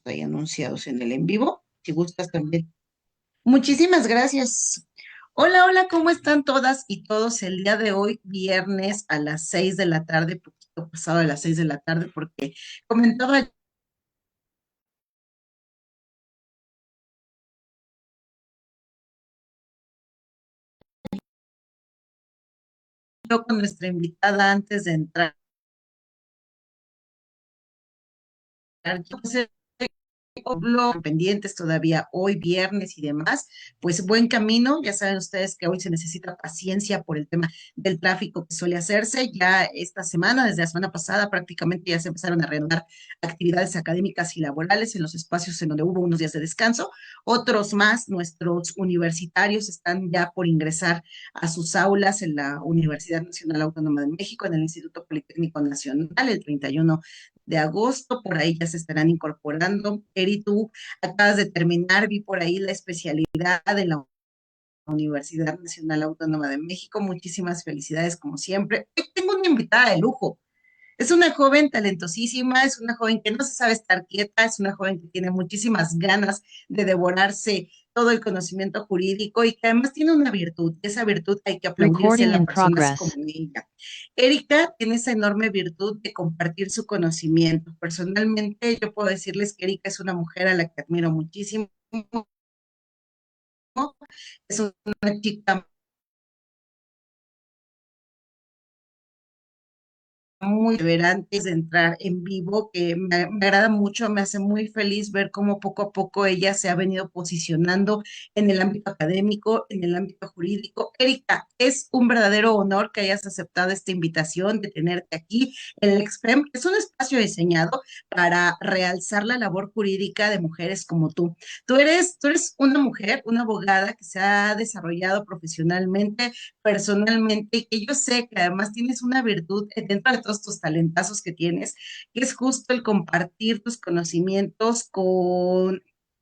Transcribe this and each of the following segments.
Ahí anunciados en el en vivo. Si gustas también. Muchísimas gracias. Hola, hola, ¿cómo están todas y todos el día de hoy, viernes a las 6 de la tarde, poquito pasado de las 6 de la tarde, porque comentaba yo con nuestra invitada antes de entrar, yo sé pendientes todavía hoy viernes y demás, pues buen camino. Ya saben ustedes que hoy se necesita paciencia por el tema del tráfico que suele hacerse. Ya esta semana, desde la semana pasada, prácticamente ya se empezaron a reanudar actividades académicas y laborales en los espacios en donde hubo unos días de descanso. Otros más, nuestros universitarios están ya por ingresar a sus aulas en la Universidad Nacional Autónoma de México, en el Instituto Politécnico Nacional, el 31 de agosto, por ahí ya se estarán incorporando. Eri, tú acabas de terminar, vi por ahí la especialidad de la Universidad Nacional Autónoma de México. Muchísimas felicidades, como siempre. Hoy tengo una invitada de lujo. Es una joven talentosísima, es una joven que no se sabe estar quieta, es una joven que tiene muchísimas ganas de devorarse todo el conocimiento jurídico y que además tiene una virtud. Esa virtud hay que aplaudirse Recording a in personas como progress. ella. Erika tiene esa enorme virtud de compartir su conocimiento. Personalmente, yo puedo decirles que Erika es una mujer a la que admiro muchísimo. Es una chica muy ver antes de entrar en vivo, que me agrada mucho, me hace muy feliz ver cómo poco a poco ella se ha venido posicionando en el ámbito académico, en el ámbito jurídico. Erika, es un verdadero honor que hayas aceptado esta invitación de tenerte aquí en el EXPEM, que es un espacio diseñado para realzar la labor jurídica de mujeres como tú. Tú eres una mujer, una abogada que se ha desarrollado profesionalmente, personalmente, y que yo sé que además tienes una virtud dentro de todos tus talentazos que tienes, que es justo el compartir tus conocimientos con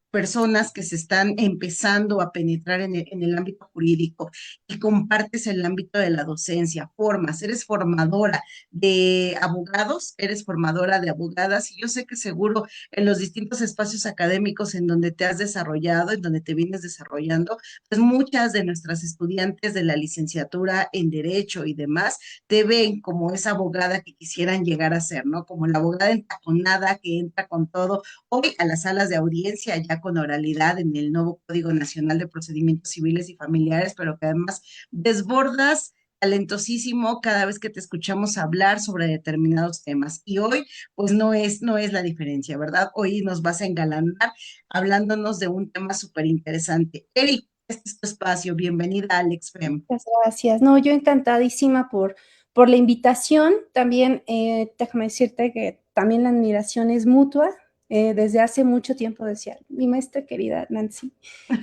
personas que se están empezando a penetrar en el ámbito jurídico y compartes el ámbito de la docencia, eres formadora de abogados, eres formadora de abogadas y yo sé que seguro en los distintos espacios académicos en donde te has desarrollado, en donde te vienes desarrollando, pues muchas de nuestras estudiantes de la licenciatura en Derecho y demás te ven como esa abogada que quisieran llegar a ser, ¿no? Como la abogada entaconada que entra con todo hoy a las salas de audiencia ya con oralidad en el nuevo Código Nacional de Procedimientos Civiles y Familiares, pero que además desbordas talentosísimo cada vez que te escuchamos hablar sobre determinados temas. Y hoy, pues no es la diferencia, ¿verdad? Hoy nos vas a engalanar hablándonos de un tema súper interesante. Eric, este es tu espacio. Bienvenida a Alex Fem. Muchas gracias. No, yo encantadísima por la invitación. También déjame decirte que también la admiración es mutua. Desde hace mucho tiempo decía, mi maestra querida Nancy.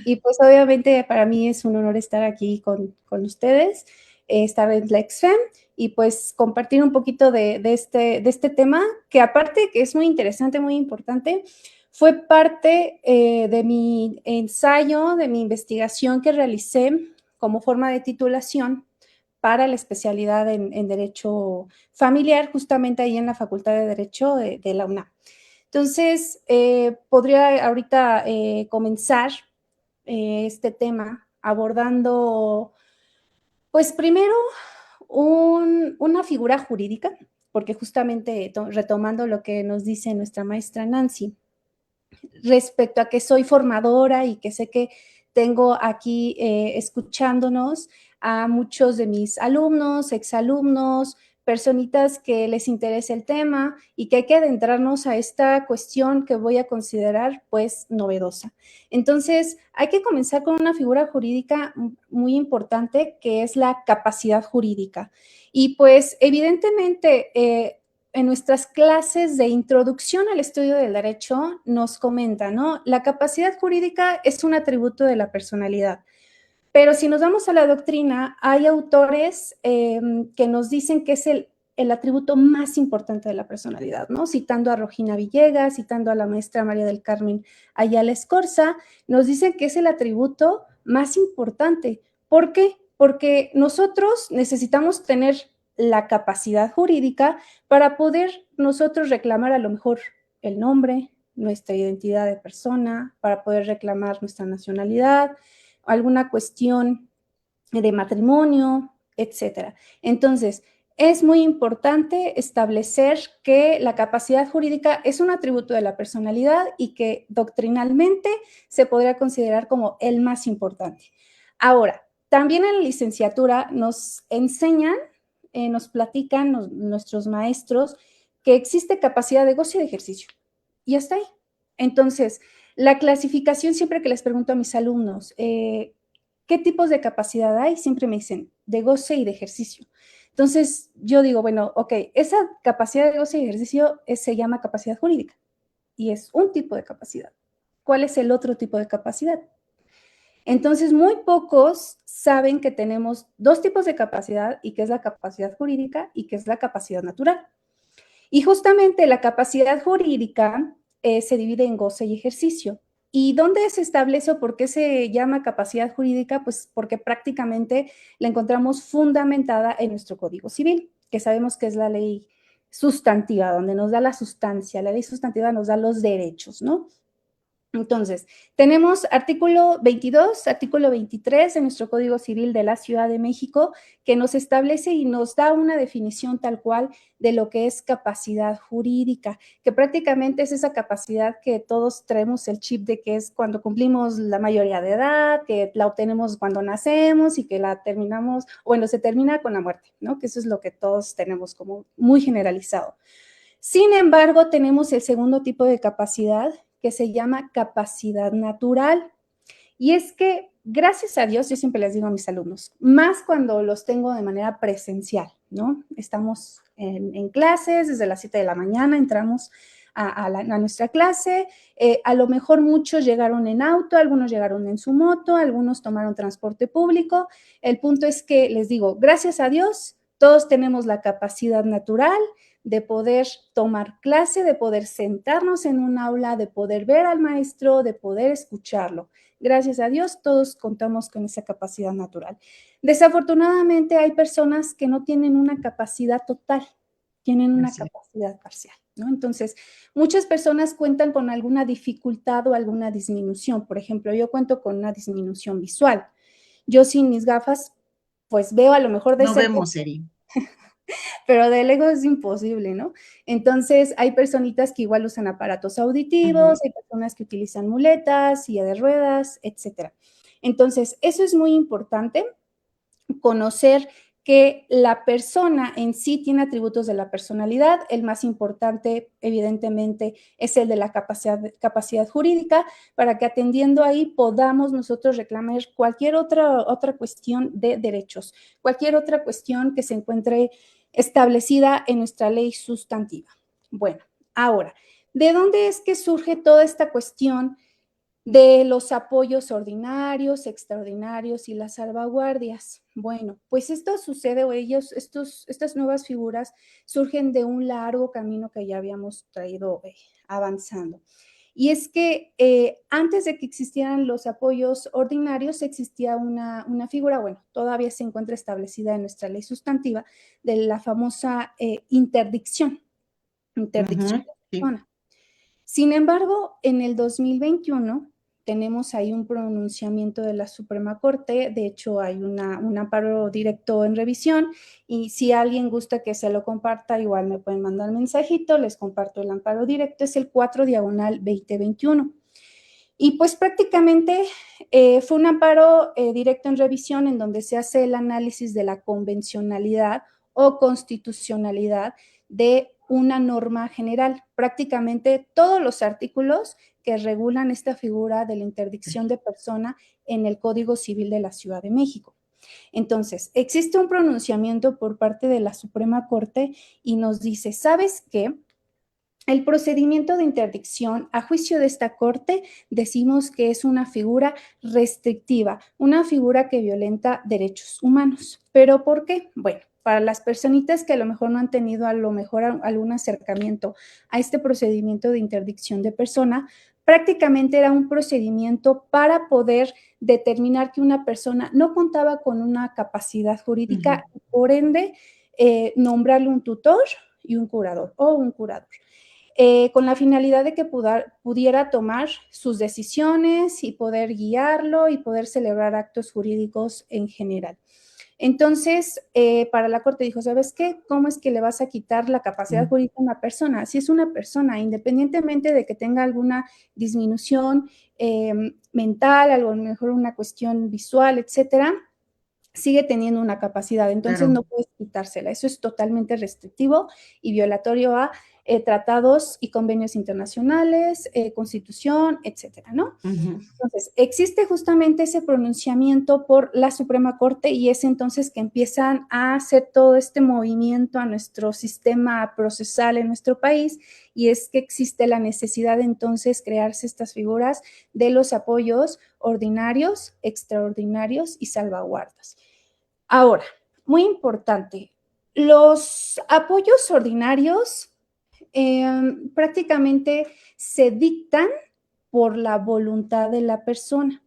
Y pues obviamente para mí es un honor estar aquí con ustedes, estar en la EXFEM y pues compartir un poquito de este tema, que aparte que es muy interesante, muy importante, fue parte de mi ensayo, de mi investigación que realicé como forma de titulación para la especialidad en Derecho Familiar, justamente ahí en la Facultad de Derecho de la UNAM. Entonces, podría ahorita comenzar este tema abordando, pues primero, una figura jurídica, porque justamente retomando lo que nos dice nuestra maestra Nancy, respecto a que soy formadora y que sé que tengo aquí escuchándonos a muchos de mis alumnos, exalumnos, personitas que les interesa el tema y que hay que adentrarnos a esta cuestión que voy a considerar pues novedosa. Entonces, hay que comenzar con una figura jurídica muy importante que es la capacidad jurídica. Y pues evidentemente en nuestras clases de introducción al estudio del derecho nos comenta, ¿no? La capacidad jurídica es un atributo de la personalidad. Pero si nos vamos a la doctrina, hay autores que nos dicen que es el atributo más importante de la personalidad, ¿no? Citando a Rogina Villegas, citando a la maestra María del Carmen Ayala Escorza, nos dicen que es el atributo más importante. ¿Por qué? Porque nosotros necesitamos tener la capacidad jurídica para poder nosotros reclamar a lo mejor el nombre, nuestra identidad de persona, para poder reclamar nuestra nacionalidad, alguna cuestión de matrimonio, etcétera. Entonces, es muy importante establecer que la capacidad jurídica es un atributo de la personalidad y que doctrinalmente se podría considerar como el más importante. Ahora, también en la licenciatura nos enseñan, nos platican nuestros maestros que existe capacidad de goce y de ejercicio. Y hasta ahí. Entonces, la clasificación siempre que les pregunto a mis alumnos, ¿qué tipos de capacidad hay? Siempre me dicen de goce y de ejercicio. Entonces, yo digo, bueno, ok, esa capacidad de goce y ejercicio se llama capacidad jurídica y es un tipo de capacidad. ¿Cuál es el otro tipo de capacidad? Entonces, muy pocos saben que tenemos dos tipos de capacidad y que es la capacidad jurídica y que es la capacidad natural. Y justamente la capacidad jurídica se divide en goce y ejercicio. ¿Y dónde se establece o por qué se llama capacidad jurídica? Pues porque prácticamente la encontramos fundamentada en nuestro Código Civil, que sabemos que es la ley sustantiva, donde nos da la sustancia. La ley sustantiva nos da los derechos, ¿no? Entonces, tenemos artículo 22, artículo 23 de nuestro Código Civil de la Ciudad de México, que nos establece y nos da una definición tal cual de lo que es capacidad jurídica, que prácticamente es esa capacidad que todos traemos el chip de que es cuando cumplimos la mayoría de edad, que la obtenemos cuando nacemos y que la terminamos, bueno, se termina con la muerte, ¿no? Que eso es lo que todos tenemos como muy generalizado. Sin embargo, tenemos el segundo tipo de capacidad que se llama capacidad natural. Y es que, gracias a Dios, yo siempre les digo a mis alumnos, más cuando los tengo de manera presencial, ¿no? Estamos en clases, desde las 7 de la mañana entramos a nuestra clase, a lo mejor muchos llegaron en auto, algunos llegaron en su moto, algunos tomaron transporte público. El punto es que les digo, gracias a Dios, todos tenemos la capacidad natural de poder tomar clase, de poder sentarnos en un aula, de poder ver al maestro, de poder escucharlo. Gracias a Dios, todos contamos con esa capacidad natural. Desafortunadamente, hay personas que no tienen una capacidad total, tienen una capacidad parcial, ¿no? Entonces, muchas personas cuentan con alguna dificultad o alguna disminución. Por ejemplo, yo cuento con una disminución visual. Yo sin mis gafas, pues veo a lo mejor de No cerca, vemos, Eri. pero de lejos es imposible, ¿no? Entonces, hay personitas que igual usan aparatos auditivos, hay personas que utilizan muletas, silla de ruedas, etcétera. Entonces, eso es muy importante, conocer que la persona en sí tiene atributos de la personalidad. El más importante, evidentemente, es el de la capacidad jurídica, para que atendiendo ahí podamos nosotros reclamar cualquier otra cuestión de derechos, cualquier otra cuestión que se encuentre establecida en nuestra ley sustantiva. Bueno, ahora, ¿de dónde es que surge toda esta cuestión de los apoyos ordinarios, extraordinarios y las salvaguardias? Bueno, pues esto sucede, o estas nuevas figuras surgen de un largo camino que ya habíamos traído avanzando. Y es que antes de que existieran los apoyos ordinarios, existía una figura, bueno, todavía se encuentra establecida en nuestra ley sustantiva, de la famosa interdicción de Sí. persona. Sin embargo, en el 2021 tenemos ahí un pronunciamiento de la Suprema Corte. De hecho, hay un amparo directo en revisión, y si alguien gusta que se lo comparta, igual me pueden mandar mensajito, les comparto el amparo directo. Es el 4/2021. Y pues prácticamente fue un amparo directo en revisión, en donde se hace el análisis de la convencionalidad o constitucionalidad de una norma general. Prácticamente todos los artículos que regulan esta figura de la interdicción de persona en el Código Civil de la Ciudad de México. Entonces, existe un pronunciamiento por parte de la Suprema Corte y nos dice, ¿sabes qué? El procedimiento de interdicción, a juicio de esta Corte, decimos que es una figura restrictiva, una figura que violenta derechos humanos. ¿Pero por qué? Bueno, para las personitas que a lo mejor no han tenido algún acercamiento a este procedimiento de interdicción de persona, prácticamente era un procedimiento para poder determinar que una persona no contaba con una capacidad jurídica, y por ende, nombrarle un tutor y un curador o un curador. Con la finalidad de que pudiera tomar sus decisiones y poder guiarlo y poder celebrar actos jurídicos en general. Entonces, para la Corte dijo, ¿sabes qué? ¿Cómo es que le vas a quitar la capacidad jurídica a una persona? Si es una persona, independientemente de que tenga alguna disminución mental, a lo mejor una cuestión visual, etcétera, sigue teniendo una capacidad, entonces Claro. no puedes quitársela. Eso es totalmente restrictivo y violatorio a tratados y convenios internacionales, constitución, etcétera, ¿no? Entonces, existe justamente ese pronunciamiento por la Suprema Corte, y es entonces que empiezan a hacer todo este movimiento a nuestro sistema procesal en nuestro país, y es que existe la necesidad de entonces crearse estas figuras de los apoyos ordinarios, extraordinarios y salvaguardas. Ahora, muy importante, los apoyos ordinarios prácticamente se dictan por la voluntad de la persona.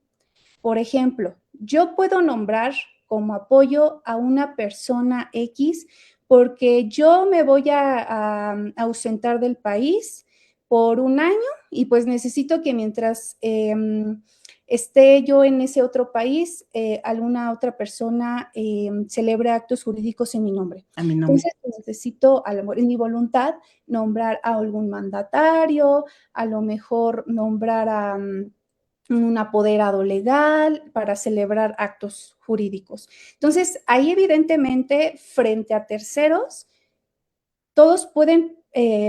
Por ejemplo, yo puedo nombrar como apoyo a una persona X porque yo me voy a ausentar del país por un año, y pues necesito que mientras esté yo en ese otro país, alguna otra persona celebre actos jurídicos en mi nombre. A mi nombre. Entonces necesito, a lo mejor en mi voluntad, nombrar a algún mandatario, a lo mejor nombrar a un apoderado legal para celebrar actos jurídicos. Entonces, ahí evidentemente, frente a terceros, todos pueden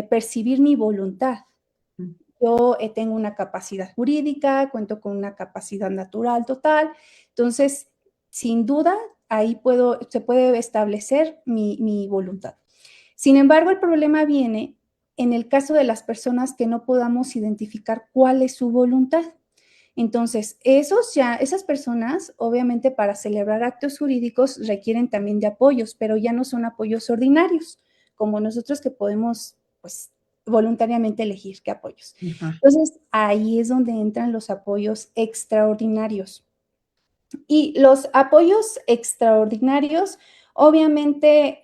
percibir mi voluntad. Yo tengo una capacidad jurídica, cuento con una capacidad natural total. Entonces, sin duda, ahí se puede establecer mi voluntad. Sin embargo, el problema viene en el caso de las personas que no podamos identificar cuál es su voluntad. Entonces, esas personas, obviamente, para celebrar actos jurídicos requieren también de apoyos, pero ya no son apoyos ordinarios, como nosotros que podemos, pues, voluntariamente elegir qué apoyos. Ajá. Entonces, ahí es donde entran los apoyos extraordinarios. Y los apoyos extraordinarios, obviamente,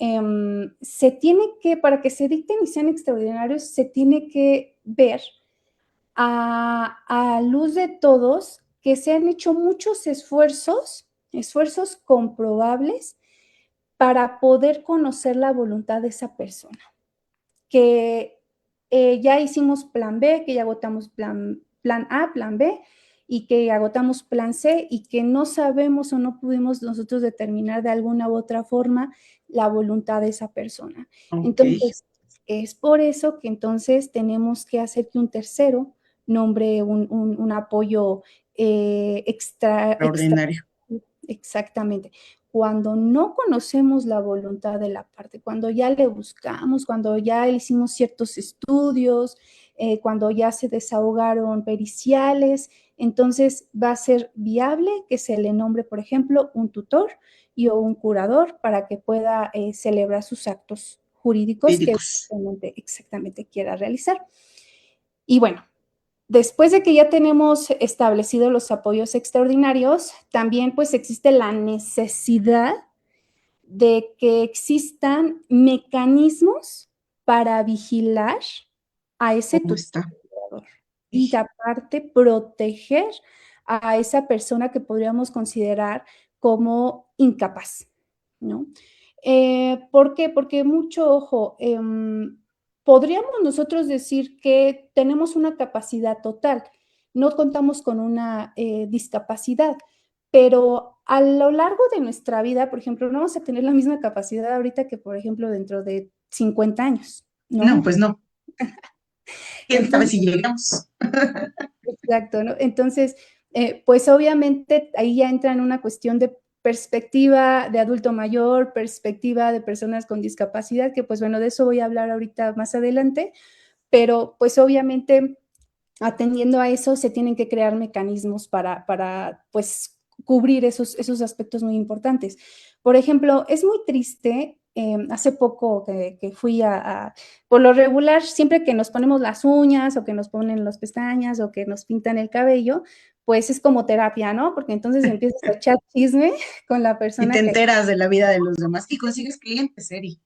se tiene que, para que se dicten y sean extraordinarios, se tiene que ver a luz de todos que se han hecho muchos esfuerzos comprobables para poder conocer la voluntad de esa persona. Que ya hicimos plan B, que ya agotamos plan A, plan B, y que agotamos plan C, y que no sabemos o no pudimos nosotros determinar de alguna u otra forma la voluntad de esa persona. Ok. Entonces, es por eso que entonces tenemos que hacer que un tercero nombre un apoyo extra, Extraordinario. exactamente. Cuando no conocemos la voluntad de la parte, cuando ya le buscamos, cuando ya hicimos ciertos estudios, cuando ya se desahogaron periciales, entonces va a ser viable que se le nombre, por ejemplo, un tutor y o un curador para que pueda celebrar sus actos jurídicos que Médicos. exactamente quiera realizar. Y bueno, después de que ya tenemos establecidos los apoyos extraordinarios, también pues existe la necesidad de que existan mecanismos para vigilar a ese ¿Cómo tutor está? y Sí. aparte proteger a esa persona que podríamos considerar como incapaz, ¿no? ¿Por qué? Porque mucho ojo, podríamos nosotros decir que tenemos una capacidad total, no contamos con una discapacidad, pero a lo largo de nuestra vida, por ejemplo, no vamos a tener la misma capacidad ahorita que, por ejemplo, dentro de 50 años, No, ¿no? pues no. ¿Quién sabe Entonces, si llegamos? exacto, ¿no? Entonces, pues obviamente ahí ya entra en una cuestión de perspectiva de adulto mayor, perspectiva de personas con discapacidad, que pues bueno, de eso voy a hablar ahorita más adelante, pero pues obviamente atendiendo a eso se tienen que crear mecanismos para pues cubrir esos aspectos muy importantes. Por ejemplo, es muy triste, hace poco que fui por lo regular, siempre que nos ponemos las uñas o que nos ponen las pestañas o que nos pintan el cabello, pues es como terapia, ¿no? Porque entonces empiezas a echar chisme con la Y te persona que... enteras de la vida de los demás y consigues clientes, Eri.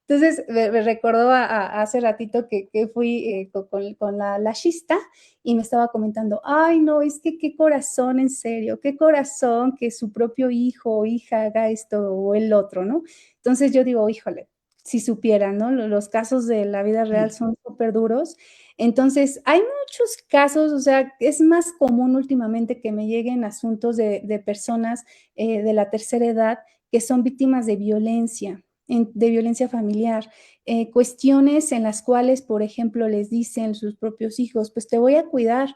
Entonces, me recordó hace ratito que fui con la lashista y me estaba comentando, ay, no, es que qué corazón, en serio, qué corazón que su propio hijo o hija haga esto o el otro, ¿no? Entonces yo digo, híjole, si supieran, ¿no? Los casos de la vida real son súper duros. Entonces, hay muchos casos, o sea, es más común últimamente que me lleguen asuntos de personas de la tercera edad que son víctimas de violencia familiar, cuestiones en las cuales, por ejemplo, les dicen sus propios hijos, pues te voy a cuidar,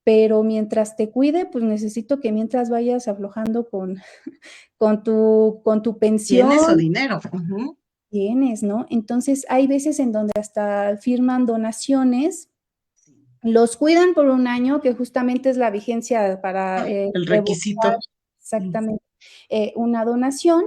pero mientras te cuide, pues necesito que mientras vayas aflojando con tu Tienes o pensión, dinero. Ujú. tienes, ¿no? Entonces hay veces en donde hasta firman donaciones, los cuidan por un año, que justamente es la vigencia para El revocar requisito. Mm. exactamente una donación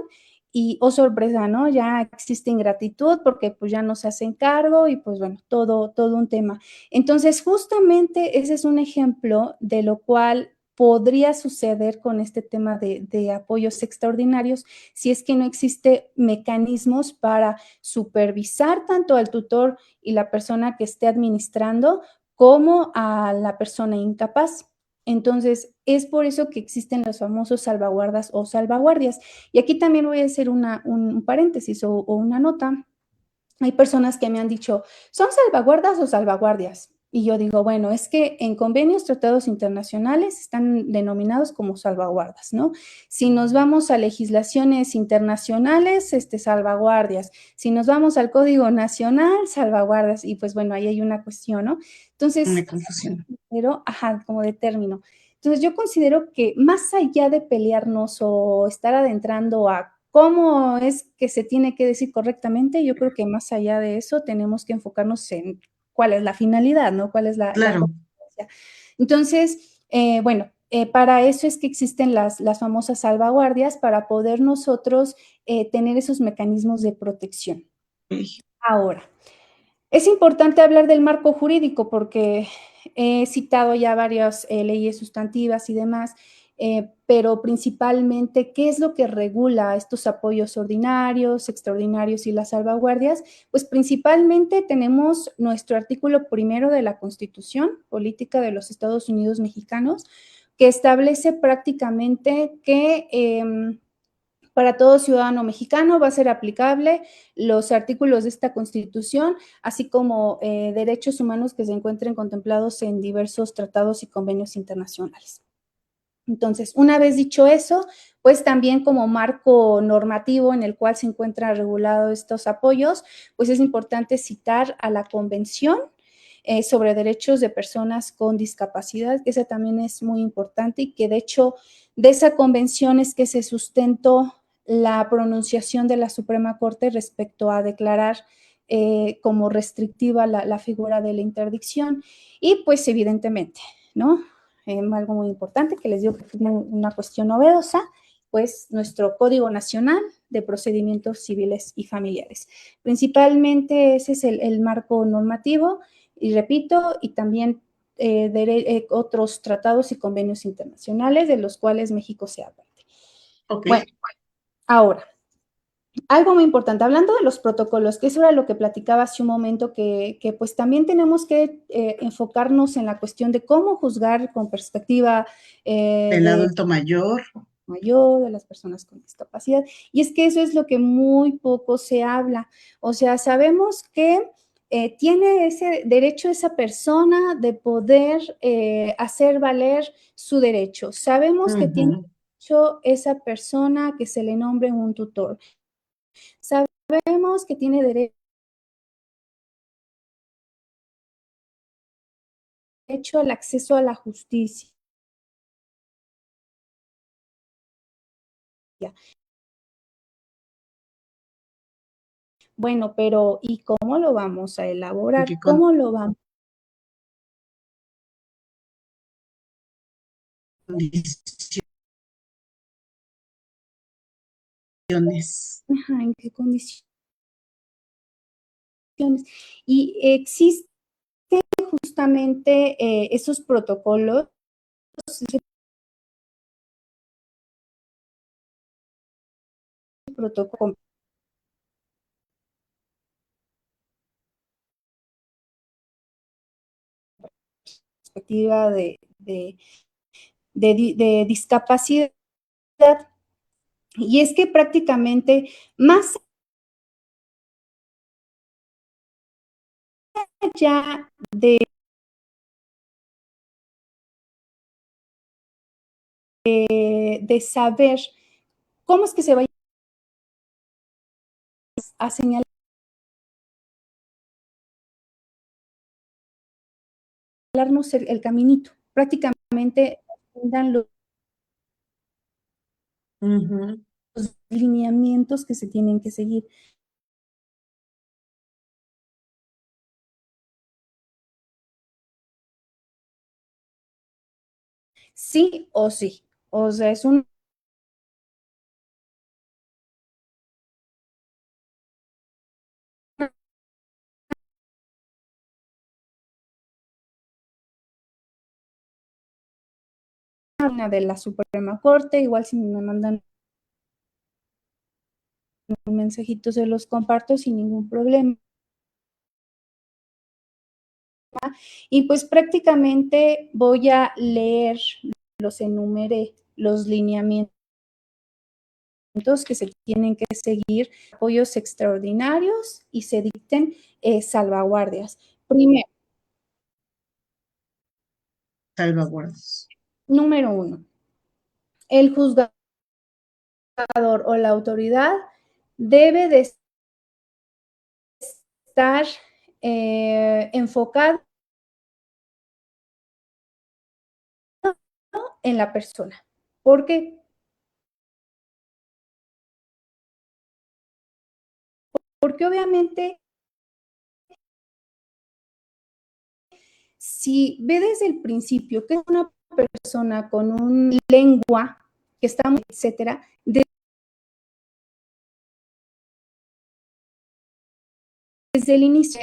y, oh sorpresa, ¿no? Ya existe ingratitud porque pues ya no se hacen cargo y pues bueno, todo un tema. Entonces, justamente ese es un ejemplo de lo cual podría suceder con este tema de apoyos extraordinarios si es que no existe mecanismos para supervisar tanto al tutor y la persona que esté administrando como a la persona incapaz. Entonces, es por eso que existen los famosos salvaguardas o salvaguardias. Y aquí también voy a hacer un paréntesis o una nota. Hay personas que me han dicho, ¿son salvaguardas o salvaguardias? Y yo digo, bueno, es que en convenios, tratados internacionales están denominados como salvaguardas, ¿no? Si nos vamos a legislaciones internacionales, salvaguardias. Si nos vamos al Código Nacional, salvaguardas. Y pues bueno, ahí hay una cuestión, ¿no? Una Entonces, confusión. pero, ajá, como de término. Entonces, yo considero que más allá de pelearnos o estar adentrando a cómo es que se tiene que decir correctamente, yo creo que más allá de eso tenemos que enfocarnos en cuál es la finalidad, ¿no? ¿Cuál es la Claro. consecuencia? Entonces, bueno, Para eso es que existen las famosas salvaguardias, para poder nosotros tener esos mecanismos de protección. Ahora, es importante hablar del marco jurídico porque he citado ya varias leyes sustantivas y demás, pero principalmente, ¿qué es lo que regula estos apoyos ordinarios, extraordinarios y las salvaguardias? Pues principalmente tenemos nuestro artículo primero de la Constitución Política de los Estados Unidos Mexicanos, que establece prácticamente que para todo ciudadano mexicano va a ser aplicable los artículos de esta Constitución, así como derechos humanos que se encuentren contemplados en diversos tratados y convenios internacionales. Entonces, una vez dicho eso, pues también como marco normativo en el cual se encuentran regulados estos apoyos, pues es importante citar a la Convención sobre Derechos de Personas con Discapacidad, que esa también es muy importante y que de hecho de esa convención es que se sustentó la pronunciación de la Suprema Corte respecto a declarar como restrictiva la figura de la interdicción y pues evidentemente, ¿no? Algo muy importante que les digo que es una cuestión novedosa, pues nuestro Código Nacional de Procedimientos Civiles y Familiares. Principalmente ese es el marco normativo y repito, y también otros tratados y convenios internacionales de los cuales México sea parte. Ok. Bueno, ahora, algo muy importante, hablando de los protocolos, que eso era lo que platicaba hace un momento, que pues también tenemos que enfocarnos en la cuestión de cómo juzgar con perspectiva Del de adulto mayor. mayor, de las personas con discapacidad. Y es que eso es lo que muy poco se habla. O sea, sabemos que tiene ese derecho esa persona de poder hacer valer su derecho. Sabemos que tiene derecho esa persona que se le nombre un tutor. Sabemos que tiene derecho al acceso a la justicia. Bueno, pero ¿y cómo lo vamos a ¿En elaborar? qué ¿Cómo lo vamos? condiciones? Ajá, ¿en qué condiciones? Y existen justamente esos protocolos, ese protocolo con perspectiva de discapacidad. Y es que prácticamente más allá de saber cómo es que se va a señalar el caminito. Prácticamente dan los lineamientos que se tienen que seguir. Sí o sí. O sea, es una de la Suprema Corte, igual si me mandan un mensajito se los comparto sin ningún problema. Y pues prácticamente voy a leer, los enumeré, los lineamientos que se tienen que seguir, apoyos extraordinarios y se dicten salvaguardias. Primero, Salvaguardas. número 1, el juzgador o la autoridad debe de estar enfocado en la persona. ¿Por qué? Porque obviamente si ve desde el principio que es una persona con una lengua que está muy, etcétera, desde el inicio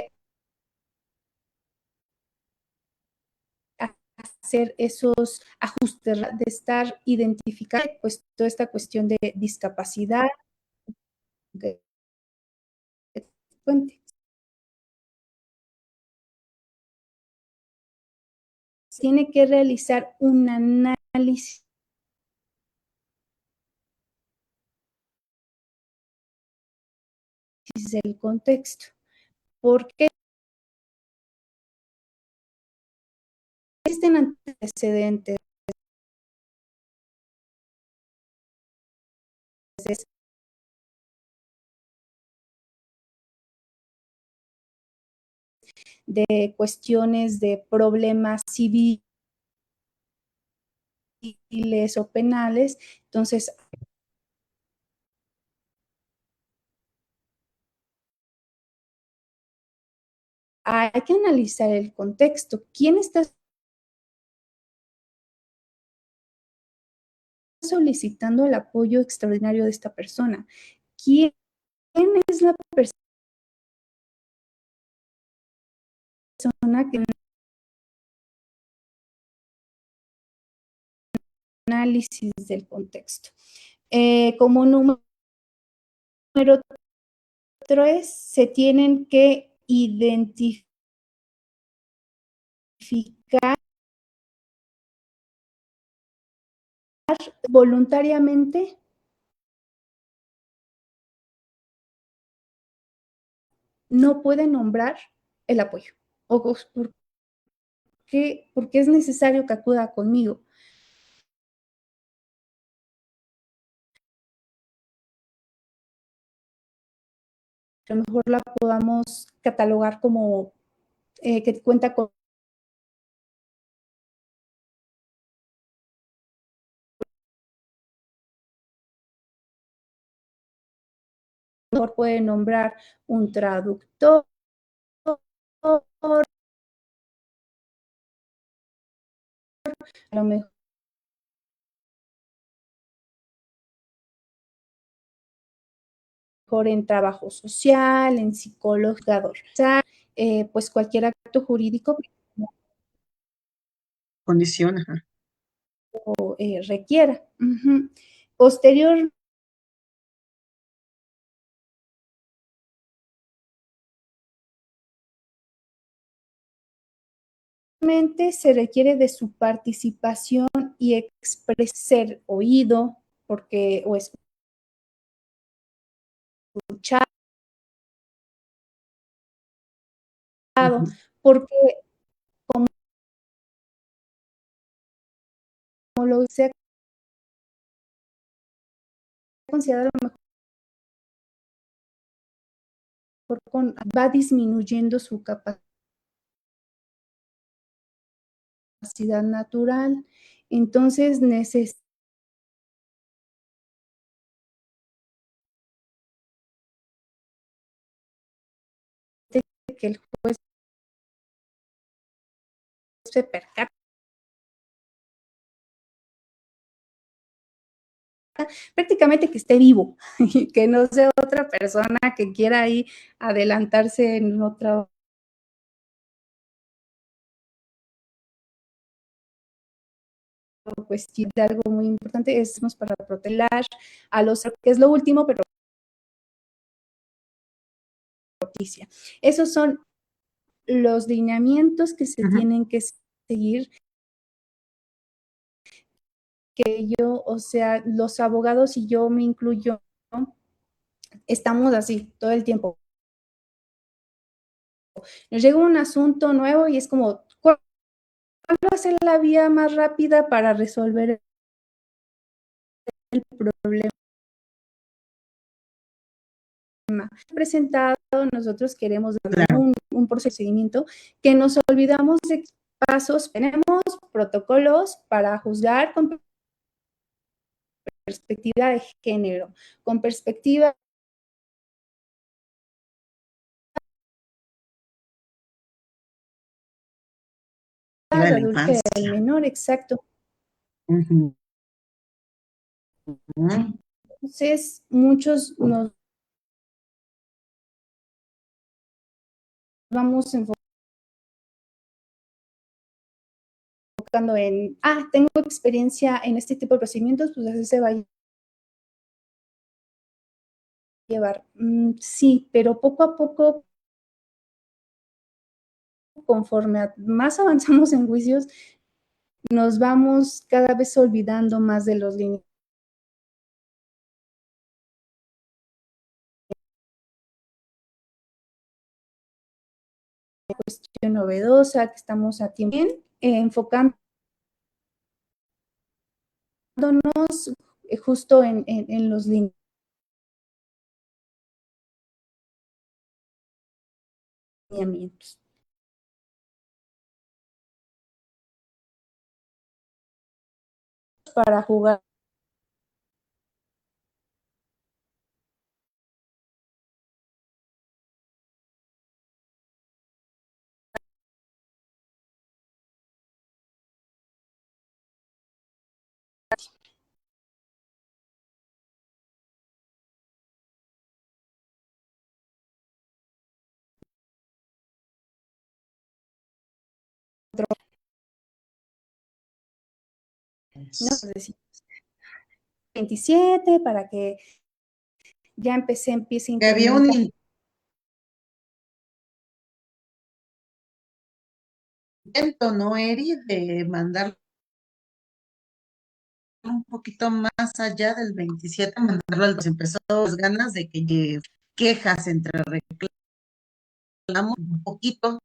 hacer esos ajustes, de estar identificando pues toda esta cuestión de discapacidad, de, de, tiene que realizar un análisis del contexto. ¿Por qué existen antecedentes de cuestiones de problemas civiles o penales? Entonces, hay que analizar el contexto. ¿Quién está solicitando el apoyo extraordinario de esta persona? ¿Quién es la persona que análisis del contexto? Como número 3, se tienen que identificar voluntariamente, no puede nombrar el apoyo. O porque es necesario que acuda conmigo. A lo mejor la podamos catalogar como que cuenta con puede nombrar un traductor, a lo mejor en trabajo social, en psicología, pues cualquier acto jurídico Condición, ajá. Requiera. Posteriormente, se requiere de su participación y ser oído, porque, o escuchado, porque como lo se ha considerado, a lo mejor va disminuyendo su capacidad natural. Entonces necesita que el juez se percate prácticamente que esté vivo, y que no sea otra persona que quiera ahí adelantarse en otra cuestión. De algo muy importante es para proteger a los, que es lo último, pero noticia. Esos son los lineamientos que se tienen que seguir, que yo, o sea, los abogados y yo me incluyo, ¿no? Estamos así todo el tiempo. Nos llega un asunto nuevo y es como, ¿cuál va a ser la vía más rápida para resolver el problema presentado? Nosotros queremos dar un procedimiento que nos olvidamos de pasos. Tenemos protocolos para juzgar con perspectiva de género, con perspectiva de adulto del menor, exacto. Ujú, ujú. Entonces, muchos nos vamos enfocando en, tengo experiencia en este tipo de procedimientos, pues así se va a llevar. Sí, pero poco a poco, conforme más avanzamos en juicios, nos vamos cada vez olvidando más de los límites. Cuestión novedosa, que estamos a tiempo, enfocándonos justo en los lineamientos. Para jugar ¿no? Entonces, 27 para que ya empiece a Que había un implementar. intento, ¿no, Eri? De mandar un poquito más allá del 27, mandarlo al 2. Empezó las ganas de que quejas entre reclamos, un poquito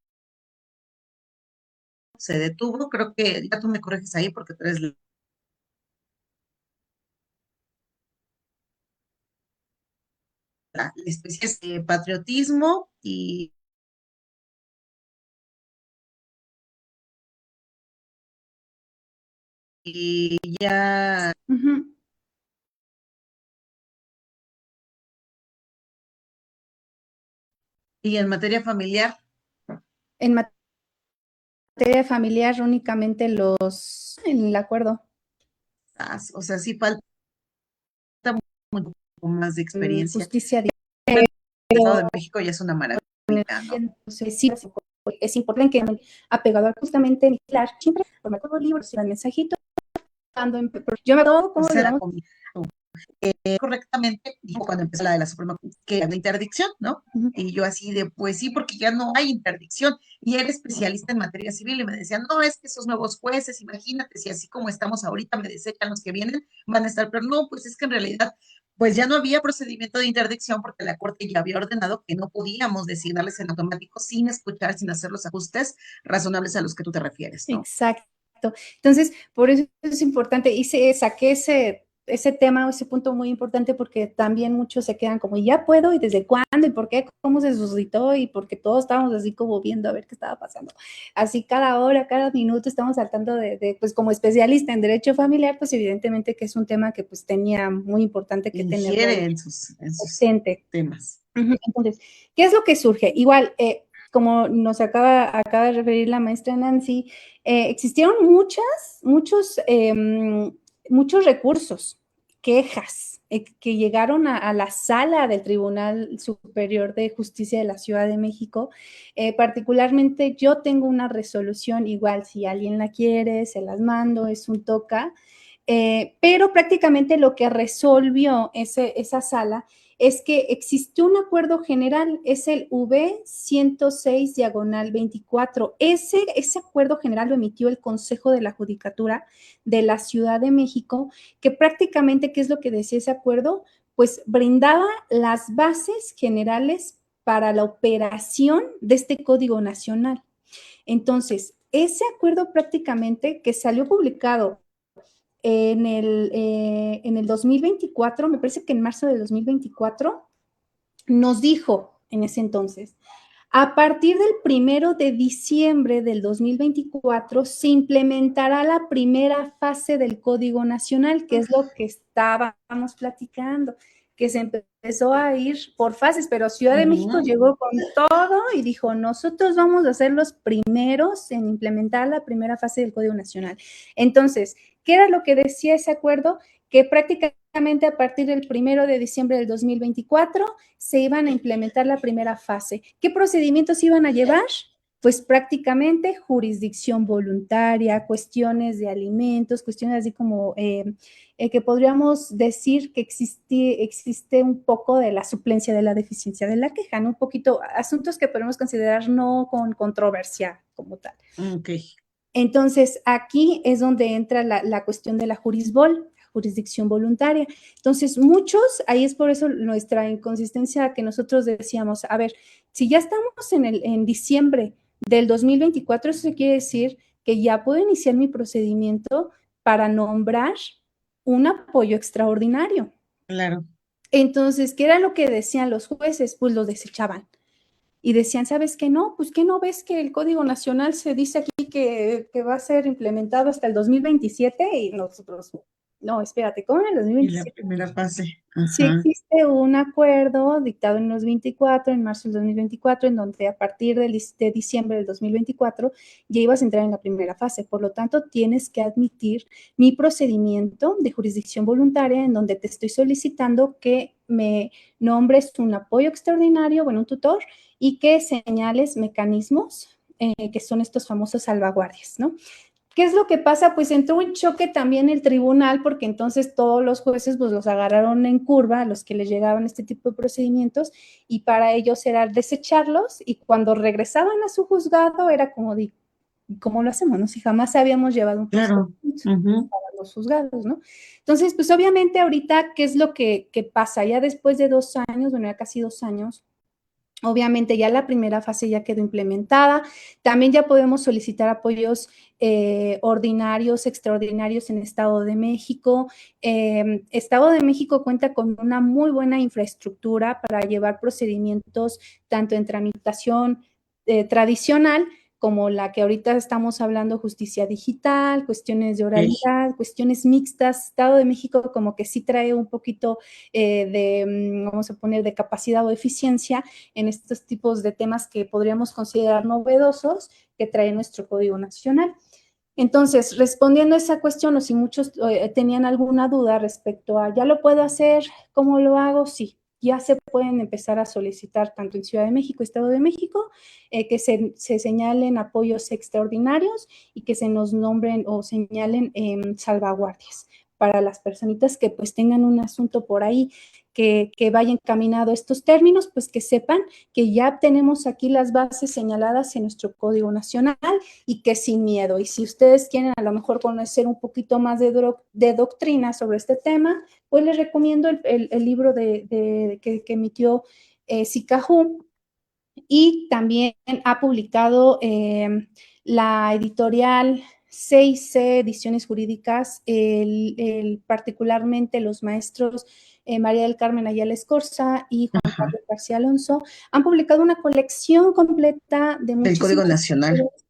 se detuvo. Creo que ya tú me corriges ahí porque tú eres la especie de patriotismo y ya, Uh-huh. y en materia familiar, En materia familiar, únicamente el acuerdo, o sea, sí falta mucho más de experiencia. justicia, Bueno, el Estado de pero México ya es una maravilla, ¿no? entonces sí, es importante que apegado justamente claro, siempre por medio de libros, el mensajito, yo me acuerdo cómo Pues le era vamos. correctamente, dijo cuando empezó la de la Suprema Corte, que había interdicción, ¿no? Uh-huh. Y yo así de, pues sí, porque ya no hay interdicción. Y era especialista en materia civil y me decían, no, es que esos nuevos jueces, imagínate, si así como estamos ahorita me desechan los que vienen, van a estar, pero no, pues es que en realidad, pues ya no había procedimiento de interdicción porque la Corte ya había ordenado que no podíamos designarles en automático sin escuchar, sin hacer los ajustes razonables a los que tú te refieres, ¿no? Exacto. Entonces, por eso es importante, saqué ese tema o ese punto muy importante porque también muchos se quedan como, ¿ya puedo? ¿Y desde cuándo? ¿Y por qué? ¿Cómo se suscitó? Y porque todos estábamos así como viendo a ver qué estaba pasando. Así cada hora, cada minuto estamos saltando pues como especialista en derecho familiar, pues evidentemente que es un tema que pues tenía muy importante que tenerlo Ingiere ahí en sus presente. temas. Entonces, ¿qué es lo que surge? Igual, como nos acaba de referir la maestra Nancy, existieron muchos recursos, quejas, que llegaron a la sala del Tribunal Superior de Justicia de la Ciudad de México. Particularmente yo tengo una resolución, igual si alguien la quiere, se las mando, es un toca, pero prácticamente lo que resolvió esa sala es que existe un acuerdo general, es el V-106/24. Ese acuerdo general lo emitió el Consejo de la Judicatura de la Ciudad de México, que prácticamente, ¿qué es lo que decía ese acuerdo? Pues brindaba las bases generales para la operación de este Código Nacional. Entonces, ese acuerdo prácticamente que salió publicado en el 2024, me parece que en marzo del 2024, nos dijo en ese entonces, a partir del 1 de diciembre del 2024 se implementará la primera fase del Código Nacional, que es lo que estábamos platicando, que se empezó a ir por fases, pero Ciudad de México llegó con todo y dijo, nosotros vamos a ser los primeros en implementar la primera fase del Código Nacional. Entonces, ¿qué era lo que decía ese acuerdo? Que prácticamente a partir del 1 de diciembre del 2024 se iban a implementar la primera fase. ¿Qué procedimientos iban a llevar? Pues prácticamente jurisdicción voluntaria, cuestiones de alimentos, cuestiones así como que podríamos decir que existe un poco de la suplencia de la deficiencia de la queja, ¿no? Un poquito asuntos que podemos considerar no con controversia como tal. Ok. Entonces, aquí es donde entra la cuestión de la jurisdicción voluntaria. Entonces, muchos, ahí es por eso nuestra inconsistencia que nosotros decíamos, a ver, si ya estamos en diciembre del 2024, eso quiere decir que ya puedo iniciar mi procedimiento para nombrar un apoyo extraordinario. Claro. Entonces, ¿qué era lo que decían los jueces? Pues lo desechaban. Y decían, ¿sabes qué no? Pues ¿qué no ves que el Código Nacional se dice aquí que va a ser implementado hasta el 2027? Y nosotros, no, espérate, ¿cómo en el Y la 2027? primera fase. Sí Ajá. existe un acuerdo dictado en los 24, en marzo del 2024, en donde a partir de diciembre del 2024 ya ibas a entrar en la primera fase. Por lo tanto, tienes que admitir mi procedimiento de jurisdicción voluntaria en donde te estoy solicitando que me nombres un apoyo extraordinario, bueno, un tutor, y que señales mecanismos que son estos famosos salvaguardias, ¿no? ¿Qué es lo que pasa? Pues entró en choque también el tribunal porque entonces todos los jueces pues los agarraron en curva a los que les llegaban este tipo de procedimientos y para ellos era desecharlos y cuando regresaban a su juzgado era como de, ¿cómo lo hacemos? ¿No? Si jamás habíamos llevado un Claro. procedimiento Ujú. para los juzgados, ¿no? Entonces, pues obviamente ahorita, ¿qué es lo que pasa? Ya después de 2 años, bueno, ya casi 2 años, obviamente ya la primera fase ya quedó implementada. También ya podemos solicitar apoyos ordinarios, extraordinarios en Estado de México. Estado de México cuenta con una muy buena infraestructura para llevar procedimientos tanto en tramitación tradicional como la que ahorita estamos hablando, justicia digital, cuestiones de Ok. oralidad, cuestiones mixtas. Estado de México como que sí trae un poquito vamos a poner, de capacidad o eficiencia en estos tipos de temas que podríamos considerar novedosos que trae nuestro Código Nacional. Entonces, respondiendo a esa cuestión, o si muchos tenían alguna duda respecto a, ¿ya lo puedo hacer? ¿Cómo lo hago? Sí, ya se pueden empezar a solicitar tanto en Ciudad de México, Estado de México, que se señalen apoyos extraordinarios y que se nos nombren o señalen salvaguardias para las personitas que pues tengan un asunto por ahí que vaya encaminado a estos términos, pues que sepan que ya tenemos aquí las bases señaladas en nuestro Código Nacional y que sin miedo. Y si ustedes quieren a lo mejor conocer un poquito más de doctrina sobre este tema, pues les recomiendo el libro que emitió Sicaju y también ha publicado la editorial 6C Ediciones Jurídicas, particularmente los maestros María del Carmen Ayala Escorza y Juan Ajá. Carlos García Alonso, han publicado una colección completa de Del Código muchísimos Nacional. libros,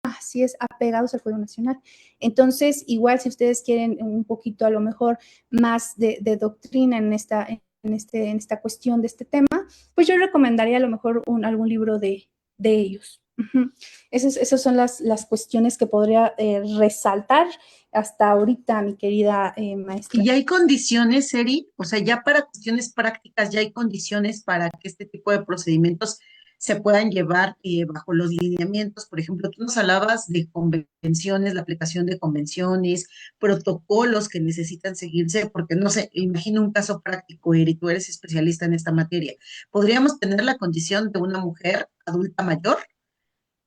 así es, apegados al Código Nacional. Entonces, igual si ustedes quieren un poquito a lo mejor más de doctrina en esta cuestión de este tema, pues yo recomendaría a lo mejor algún libro de ellos. Uh-huh. Esas son las cuestiones que podría resaltar hasta ahorita, mi querida maestra. Y ya hay condiciones, Eri, o sea, ya para cuestiones prácticas, ya hay condiciones para que este tipo de procedimientos se puedan llevar bajo los lineamientos. Por ejemplo, tú nos hablabas de convenciones, la aplicación de convenciones, protocolos que necesitan seguirse, porque no sé, imagino un caso práctico, Eri, tú eres especialista en esta materia. ¿Podríamos tener la condición de una mujer adulta mayor?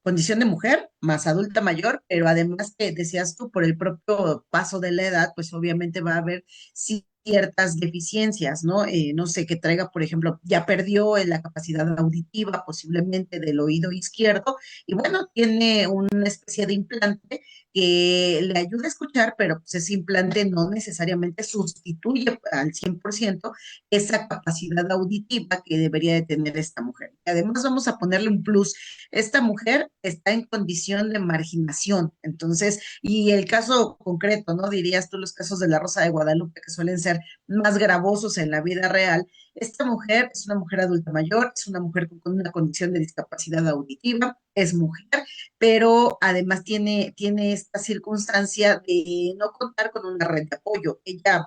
Condición de mujer más adulta mayor, pero además que decías tú, por el propio paso de la edad, pues obviamente va a haber ciertas deficiencias, ¿no? No sé, que traiga, por ejemplo, ya perdió la capacidad auditiva posiblemente del oído izquierdo y bueno, tiene una especie de implante que le ayuda a escuchar, pero pues ese implante no necesariamente sustituye al 100% esa capacidad auditiva que debería de tener esta mujer. Y además vamos a ponerle un plus, esta mujer está en condición de marginación. Entonces, y el caso concreto, ¿no? Dirías tú los casos de la Rosa de Guadalupe que suelen ser más gravosos en la vida real. Esta mujer es una mujer adulta mayor, es una mujer con una condición de discapacidad auditiva, es mujer, pero además tiene esta circunstancia de no contar con una red de apoyo. Ella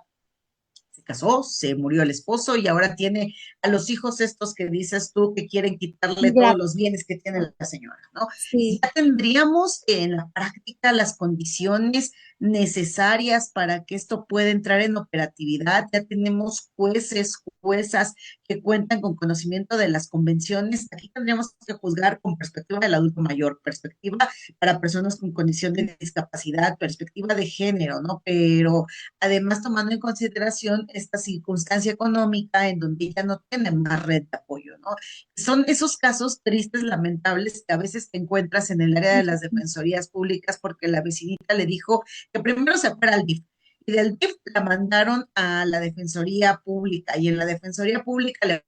se casó, se murió el esposo y ahora tiene a los hijos estos que dices tú que quieren quitarle todos Gracias. los bienes que tiene la señora, ¿no? Sí, Ya tendríamos en la práctica las condiciones necesarias para que esto pueda entrar en operatividad. Ya tenemos jueces, juezas que cuentan con conocimiento de las convenciones. Aquí tendríamos que juzgar con perspectiva del adulto mayor, perspectiva para personas con condición de discapacidad, perspectiva de género, ¿no? Pero además tomando en consideración esta circunstancia económica en donde ella no tiene más red de apoyo, ¿no? Son esos casos tristes, lamentables, que a veces te encuentras en el área de las defensorías públicas porque la vecinita le dijo que primero se fuera al DIF y del DIF la mandaron a la defensoría pública y en la defensoría pública le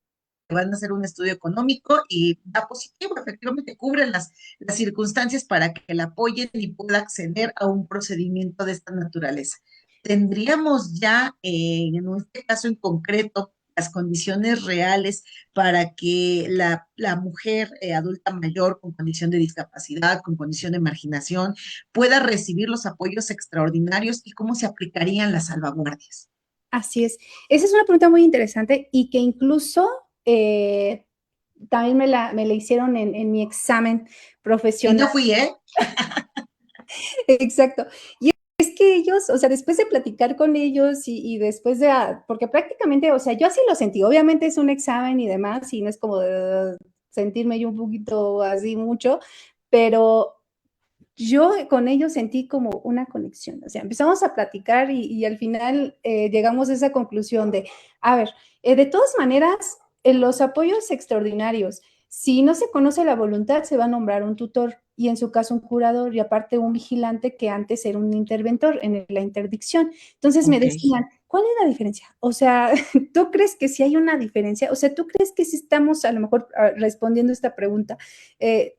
van a hacer un estudio económico y da positivo, efectivamente cubren las circunstancias para que la apoyen y pueda acceder a un procedimiento de esta naturaleza. Tendríamos ya, en este caso en concreto, las condiciones reales para que la mujer adulta mayor con condición de discapacidad, con condición de marginación, pueda recibir los apoyos extraordinarios y cómo se aplicarían las salvaguardias. así es. Esa es una pregunta muy interesante y que incluso también me la hicieron en mi examen Y profesional. no fui, ¿eh? Exacto. Y es que ellos, o sea, después de platicar con ellos y después de, porque prácticamente, o sea, yo así lo sentí, obviamente es un examen y demás, y no es como de sentirme yo un poquito así mucho, pero yo con ellos sentí como una conexión, o sea, empezamos a platicar y al final llegamos a esa conclusión de, a ver, de todas maneras, los apoyos extraordinarios, si no se conoce la voluntad, se va a nombrar un tutor y en su caso un curador y aparte un vigilante que antes era un interventor en la interdicción. Entonces me Ok. decían, ¿cuál es la diferencia? O sea, ¿tú crees que sí hay una diferencia? O sea, ¿tú crees que sí estamos a lo mejor respondiendo esta pregunta?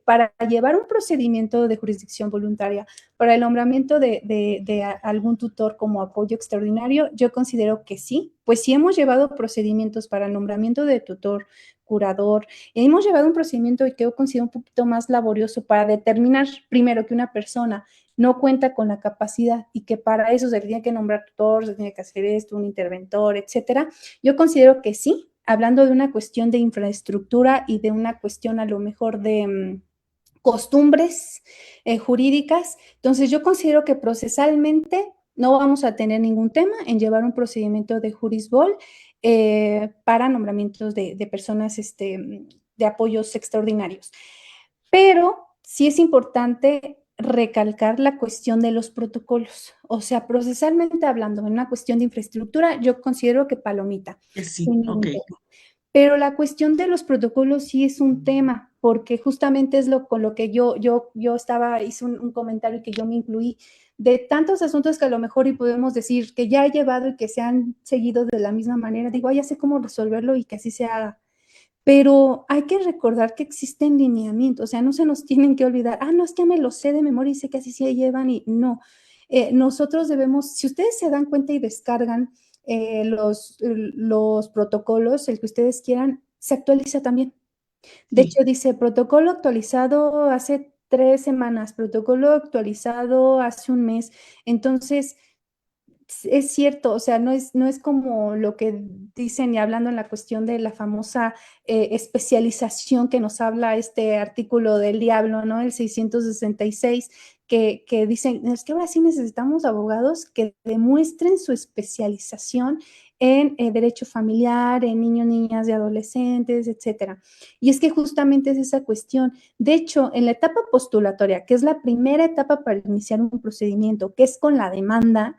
Para llevar un procedimiento de jurisdicción voluntaria, para el nombramiento de algún tutor como apoyo extraordinario, yo considero que sí, pues sí hemos llevado procedimientos para el nombramiento de tutor, curador, hemos llevado un procedimiento que yo considero un poquito más laborioso para determinar primero que una persona no cuenta con la capacidad y que para eso se tiene que nombrar tutor, se tiene que hacer esto, un interventor, etcétera. Yo considero que sí, hablando de una cuestión de infraestructura y de una cuestión a lo mejor de costumbres jurídicas. Entonces, yo considero que procesalmente no vamos a tener ningún tema en llevar un procedimiento de jurisbol para nombramientos de personas de apoyos extraordinarios. Pero sí es importante recalcar la cuestión de los protocolos. O sea, procesalmente hablando, en una cuestión de infraestructura, yo considero que palomita, Sí, sin ok. ningún tema. Pero la cuestión de los protocolos sí es un tema, porque justamente es con lo que yo estaba, hice un comentario que yo me incluí de tantos asuntos que a lo mejor y podemos decir que ya he llevado y que se han seguido de la misma manera. Digo, ya sé cómo resolverlo y que así se haga. Pero hay que recordar que existen lineamientos, o sea, no se nos tienen que olvidar, no, es que me lo sé de memoria y sé que así se llevan y no. Nosotros debemos, si ustedes se dan cuenta y descargan los protocolos, el que ustedes quieran, se actualiza también. De Sí, hecho, dice protocolo actualizado hace 3 semanas, protocolo actualizado hace un mes. Entonces, es cierto, o sea, no es como lo que dicen y hablando en la cuestión de la famosa especialización que nos habla este artículo del diablo, ¿no? El 666, que dicen, es que ahora sí necesitamos abogados que demuestren su especialización en derecho familiar, en niños, niñas y adolescentes, etcétera. Y es que justamente es esa cuestión. De hecho, en la etapa postulatoria, que es la primera etapa para iniciar un procedimiento, que es con la demanda,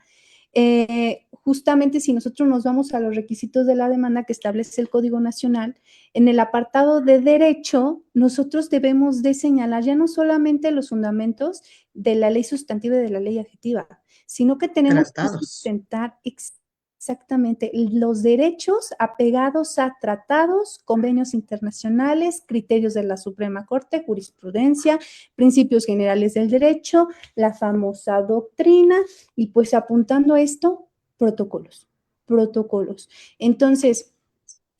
justamente si nosotros nos vamos a los requisitos de la demanda que establece el Código Nacional, en el apartado de derecho, nosotros debemos de señalar ya no solamente los fundamentos de la ley sustantiva y de la ley adjetiva, sino que tenemos que tratados. sustentar exactamente los derechos apegados a tratados, convenios internacionales, criterios de la Suprema Corte, jurisprudencia, principios generales del derecho, la famosa doctrina, y pues apuntando a esto, protocolos, protocolos. Entonces,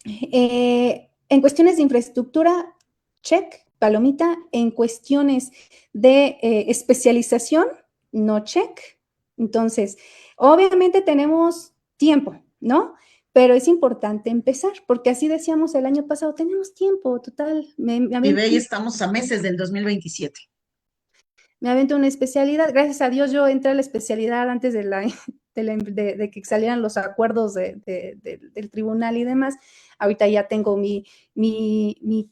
en cuestiones de infraestructura, check, palomita. En cuestiones de especialización, no check. Entonces, obviamente tenemos tiempo, ¿no? Pero es importante empezar, porque así decíamos el año pasado, tenemos tiempo, total, me Y ve, aviento y estamos a meses del 2027. me avento una especialidad. Gracias a Dios yo entré a la especialidad antes de que salieran los acuerdos del tribunal y demás. Ahorita ya tengo mi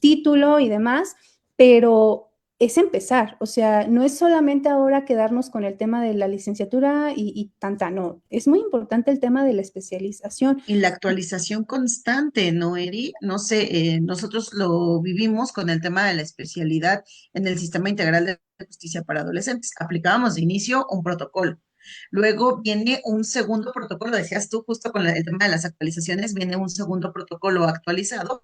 título y demás, pero es empezar, o sea, no es solamente ahora quedarnos con el tema de la licenciatura y tanta, no, es muy importante el tema de la especialización. Y la actualización constante, ¿no, Eri? No sé, nosotros lo vivimos con el tema de la especialidad en el Sistema Integral de Justicia para Adolescentes. Aplicábamos de inicio un protocolo. Luego viene un segundo protocolo, decías tú, justo con el tema de las actualizaciones, viene un segundo protocolo actualizado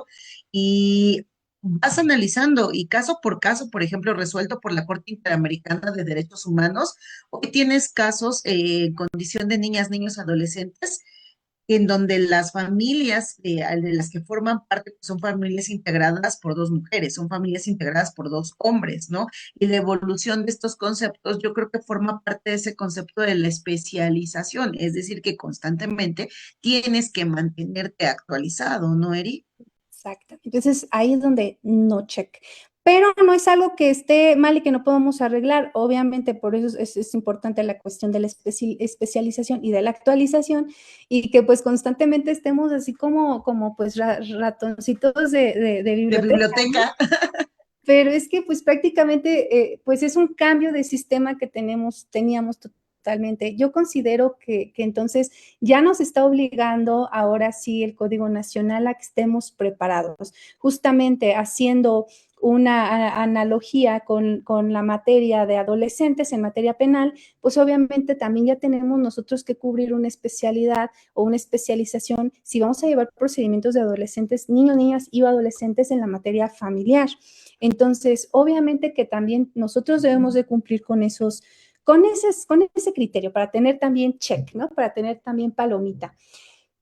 y vas analizando y caso por caso, por ejemplo, resuelto por la Corte Interamericana de Derechos Humanos, hoy tienes casos en condición de niñas, niños, adolescentes en donde las familias de las que forman parte pues, son familias integradas por dos mujeres, son familias integradas por dos hombres, ¿no? Y la evolución de estos conceptos, yo creo que forma parte de ese concepto de la especialización, es decir, que constantemente tienes que mantenerte actualizado, ¿no, Eri? Exacto. Entonces ahí es donde no check. Pero no es algo que esté mal y que no podamos arreglar. Obviamente, por eso es importante la cuestión de la especialización y de la actualización y que pues constantemente estemos así como pues ratoncitos de De biblioteca, ¿no? biblioteca. Pero es que pues prácticamente pues es un cambio de sistema que teníamos totalmente. Yo considero que entonces ya nos está obligando ahora sí el Código Nacional a que estemos preparados, justamente haciendo una analogía con la materia de adolescentes en materia penal, pues obviamente también ya tenemos nosotros que cubrir una especialidad o una especialización si vamos a llevar procedimientos de adolescentes, niños, niñas y adolescentes en la materia familiar. Entonces, obviamente que también nosotros debemos de cumplir con ese criterio para tener también check, ¿no? Para tener también palomita.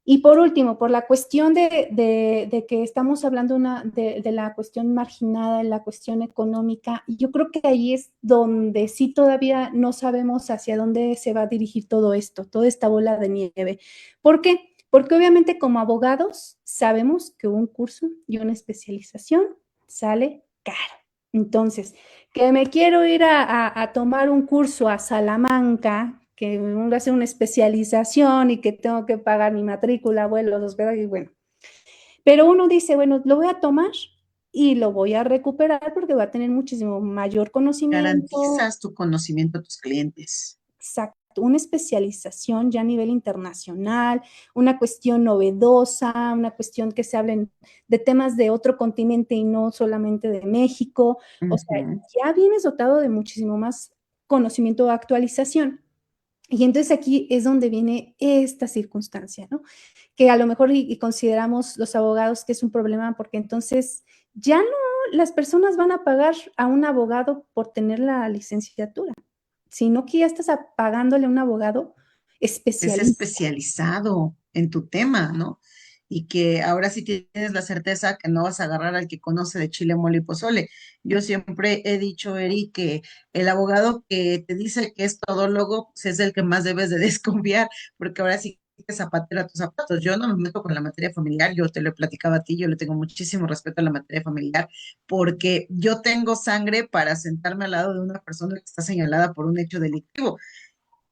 Y por último, por la cuestión de que estamos hablando de la cuestión marginada, de la cuestión económica, y yo creo que ahí es donde sí todavía no sabemos hacia dónde se va a dirigir todo esto, toda esta bola de nieve. ¿Por qué? Porque obviamente como abogados sabemos que un curso y una especialización sale caro. Entonces, que me quiero ir a tomar un curso a Salamanca, que uno hace una especialización y que tengo que pagar mi matrícula, vuelos, hospedaje, y bueno. Pero uno dice, bueno, lo voy a tomar y lo voy a recuperar porque va a tener muchísimo mayor conocimiento, Garantizas tu conocimiento a tus clientes. exacto, una especialización ya a nivel internacional, una cuestión novedosa, una cuestión que se hablen de temas de otro continente y no solamente de México. O sea, Ujú. ya vienes dotado de muchísimo más conocimiento o actualización. Y entonces aquí es donde viene esta circunstancia, ¿no? Que a lo mejor y consideramos los abogados que es un problema porque entonces ya no las personas van a pagar a un abogado por tener la licenciatura, sino que ya estás pagándole a un abogado Es especialista. especializado en tu tema, ¿no? Y que ahora sí tienes la certeza que no vas a agarrar al que conoce de chile, mole y pozole. Yo siempre he dicho, Eri, que el abogado que te dice que es todólogo, pues es el que más debes de desconfiar, porque ahora sí que zapatero a tus zapatos. Yo no me meto con la materia familiar, yo te lo he platicado a ti, yo le tengo muchísimo respeto a la materia familiar, porque yo tengo sangre para sentarme al lado de una persona que está señalada por un hecho delictivo,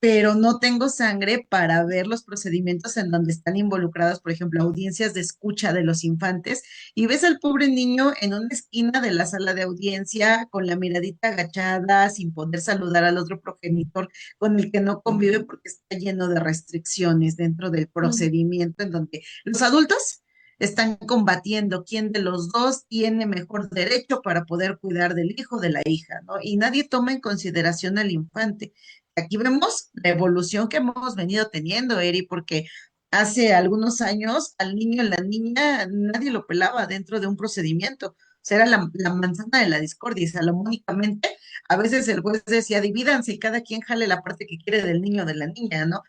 pero no tengo sangre para ver los procedimientos en donde están involucradas, por ejemplo, audiencias de escucha de los infantes, y ves al pobre niño en una esquina de la sala de audiencia con la miradita agachada, sin poder saludar al otro progenitor con el que no convive porque está lleno de restricciones dentro del Mm. procedimiento en donde los adultos están combatiendo quién de los dos tiene mejor derecho para poder cuidar del hijo de la hija, ¿no? Y nadie toma en consideración al infante. Aquí vemos la evolución que hemos venido teniendo, Eri, porque hace algunos años al niño y la niña nadie lo pelaba dentro de un procedimiento. O sea, era la manzana de la discordia y salomónicamente a veces el juez decía, divídanse y cada quien jale la parte que quiere del niño o de la niña, ¿no?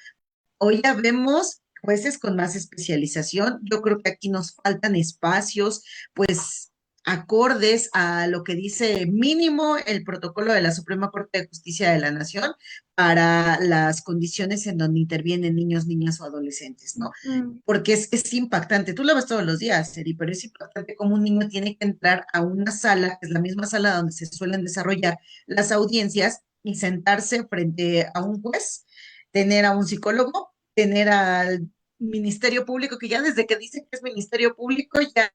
Hoy ya vemos jueces con más especialización. Yo creo que aquí nos faltan espacios, pues acordes a lo que dice mínimo el protocolo de la Suprema Corte de Justicia de la Nación para las condiciones en donde intervienen niños, niñas o adolescentes, ¿no? Mm. Porque es impactante. Tú lo ves todos los días, Eri, pero es impactante cómo un niño tiene que entrar a una sala, que es la misma sala donde se suelen desarrollar las audiencias, y sentarse frente a un juez, tener a un psicólogo, tener al Ministerio Público, que ya desde que dicen que es Ministerio Público, ya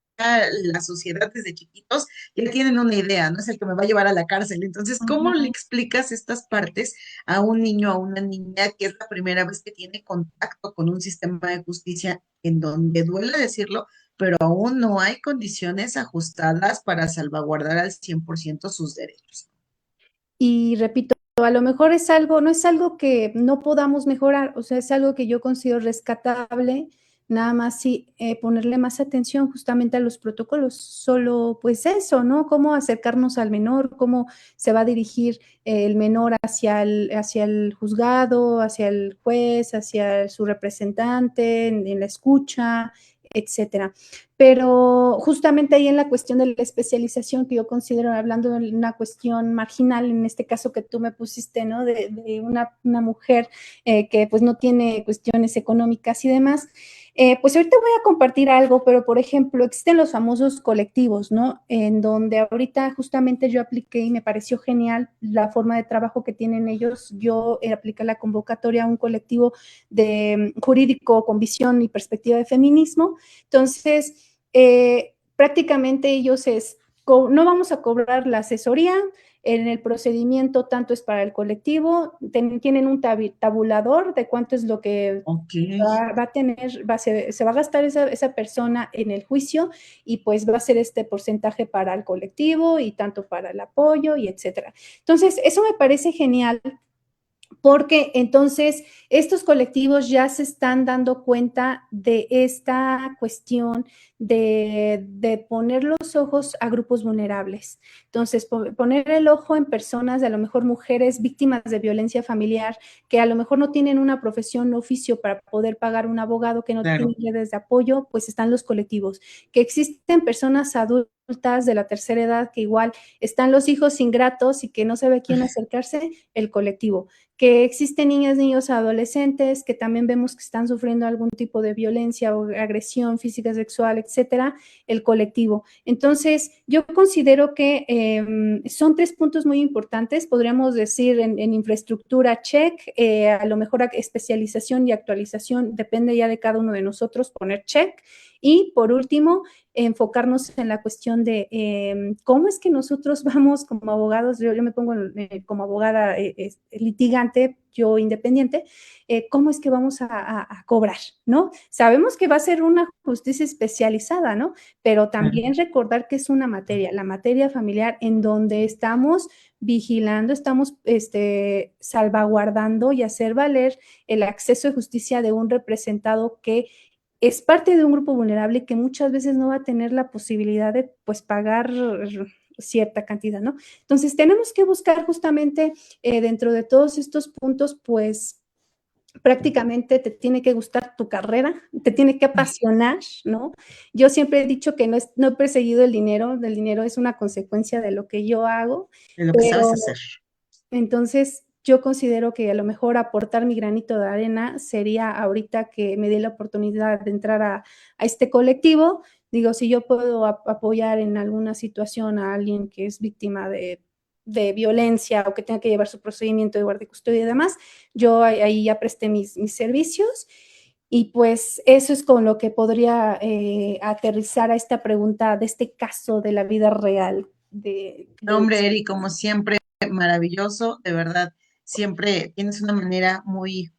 la sociedad desde chiquitos ya tienen una idea, ¿no? Es el que me va a llevar a la cárcel. Entonces, ¿cómo le Ujú. explicas estas partes a un niño, a una niña que es la primera vez que tiene contacto con un sistema de justicia en donde, duele decirlo, pero aún no hay condiciones ajustadas para salvaguardar al 100% sus derechos? Y repito, a lo mejor es algo, no es algo que no podamos mejorar, o sea, es algo que yo considero rescatable, nada más sí ponerle más atención justamente a los protocolos, solo pues eso, ¿no? Cómo acercarnos al menor, cómo se va a dirigir el menor hacia el juzgado, hacia el juez, hacia su representante, en la escucha, etcétera. Pero justamente ahí en la cuestión de la especialización, que yo considero, hablando de una cuestión marginal, en este caso que tú me pusiste, ¿no? De una mujer que pues no tiene cuestiones económicas y demás, pues ahorita voy a compartir algo, pero por ejemplo, existen los famosos colectivos, ¿no? En donde ahorita justamente yo apliqué y me pareció genial la forma de trabajo que tienen ellos. Yo apliqué la convocatoria a un colectivo de jurídico con visión y perspectiva de feminismo. Entonces, prácticamente ellos no vamos a cobrar la asesoría, en el procedimiento tanto es para el colectivo, tienen un tabulador de cuánto es lo que Ok. va a tener, se va a gastar esa persona en el juicio y pues va a ser este porcentaje para el colectivo y tanto para el apoyo y etcétera. Entonces, eso me parece genial porque entonces estos colectivos ya se están dando cuenta de esta cuestión de poner los ojos a grupos vulnerables. Entonces, poner el ojo en personas, a lo mejor mujeres víctimas de violencia familiar, que a lo mejor no tienen una profesión o oficio para poder pagar un abogado, que no tienen Claro. redes de apoyo, pues están los colectivos. Que existen personas adultas de la tercera edad, que igual están los hijos ingratos y que no sabe a quién acercarse, el colectivo. Que existen niñas, niños, adolescentes que también vemos que están sufriendo algún tipo de violencia o agresión física, sexual, etcétera, el colectivo. Entonces, yo considero que son 3 puntos muy importantes, podríamos decir en infraestructura, check, a lo mejor especialización y actualización, depende ya de cada uno de nosotros poner check. Y por último, enfocarnos en la cuestión de cómo es que nosotros vamos como abogados, yo me pongo como abogada litigante, yo independiente, cómo es que vamos a cobrar, ¿no? Sabemos que va a ser una justicia especializada, ¿no? Pero Claro. también recordar que es una materia, la materia familiar, en donde estamos vigilando, estamos salvaguardando y hacer valer el acceso a justicia de un representado que es parte de un grupo vulnerable que muchas veces no va a tener la posibilidad de pues pagar cierta cantidad, ¿no? Entonces tenemos que buscar justamente dentro de todos estos puntos, pues prácticamente te tiene que gustar tu carrera, te tiene que apasionar, ¿no? Yo siempre he dicho que no he perseguido el dinero es una consecuencia de lo que yo hago, De lo que sabes pero hacer. entonces, yo considero que a lo mejor aportar mi granito de arena sería ahorita que me dé la oportunidad de entrar a este colectivo. Digo, si yo puedo apoyar en alguna situación a alguien que es víctima de violencia o que tenga que llevar su procedimiento de guardia y custodia y demás, yo ahí ya presté mis servicios. Y pues eso es con lo que podría aterrizar a esta pregunta de este caso de la vida real. No, hombre, Eri, como siempre, maravilloso, de verdad, siempre tienes una manera muy